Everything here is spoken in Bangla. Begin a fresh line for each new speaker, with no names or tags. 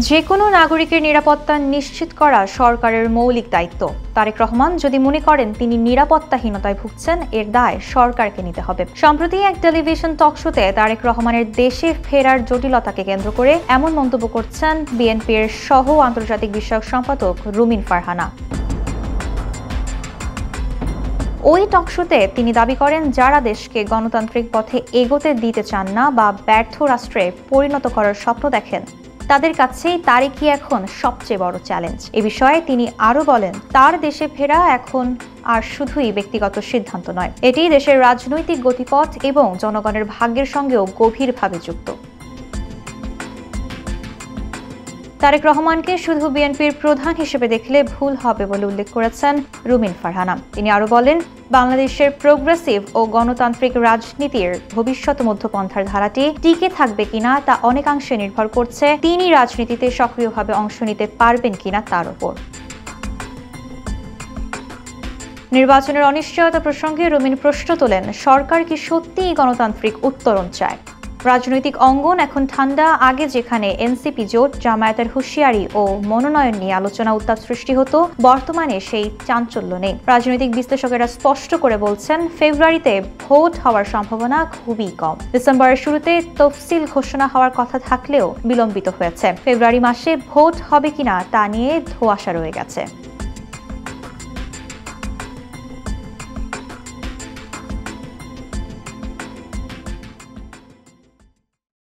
যে কোনো নাগরিকের নিরাপত্তা নিশ্চিত করা সরকারের মৌলিক দায়িত্ব। তারেক রহমান যদি মনে করেন তিনি নিরাপত্তাহীনতায় ভুগছেন, এর দায় সরকারকে নিতে হবে। সম্প্রতি এক টেলিভিশন টকশোতে তারেক রহমানের দেশে ফেরার জটিলতাকে কেন্দ্র করে এমন মন্তব্য করছেন বিএনপির সহ আন্তর্জাতিক বিষয়ক সম্পাদক রুমিন ফারহানা। ওই টকশোতে তিনি দাবি করেন, যারা দেশকে গণতান্ত্রিক পথে এগোতে দিতে চান না বা ব্যর্থ রাষ্ট্রে পরিণত করার স্বপ্ন দেখেন, তাদের কাছেই তারেকই এখন সবচেয়ে বড় চ্যালেঞ্জ। এ বিষয়ে তিনি আরও বলেন, তার দেশে ফেরা এখন আর শুধুই ব্যক্তিগত সিদ্ধান্ত নয়, এটি দেশের রাজনৈতিক গতিপথ এবং জনগণের ভাগ্যের সঙ্গেও গভীরভাবে যুক্ত। তারেক রহমানকে শুধু বিএনপির প্রধান হিসেবে দেখলে ভুল হবে বলে উল্লেখ করেছেন রুমিন ফারহানা। তিনি আরও বলেন, বাংলাদেশের প্রোগ্রেসিভ ও গণতান্ত্রিক রাজনীতির ভবিষ্যৎ মধ্যপন্থার ধারাটি টিকে থাকবে কিনা তা অনেকাংশে নির্ভর করছে তিনি রাজনীতিতে সক্রিয়ভাবে অংশ নিতে পারবেন কিনা তার উপর। নির্বাচনের অনিশ্চয়তা প্রসঙ্গে রুমিন প্রশ্ন তোলেন, সরকার কি সত্যিই গণতান্ত্রিক উত্তরণ চায়? রাজনৈতিক অঙ্গন এখন ঠান্ডা। আগে যেখানে এনসিপি জোট, জামায়াতের হুঁশিয়ারি ও মনোনয়ন নিয়ে আলোচনা উত্তাপ সৃষ্টি হতো, বর্তমানে সেই চাঞ্চল্য নেই। রাজনৈতিক বিশ্লেষকেরা স্পষ্ট করে বলছেন, ফেব্রুয়ারিতে ভোট হওয়ার সম্ভাবনা খুবই কম। ডিসেম্বরের শুরুতে তফসিল ঘোষণা হওয়ার কথা থাকলেও বিলম্বিত হয়েছে। ফেব্রুয়ারি মাসে ভোট হবে কিনা তা নিয়ে ধোঁয়াশা রয়ে গেছে।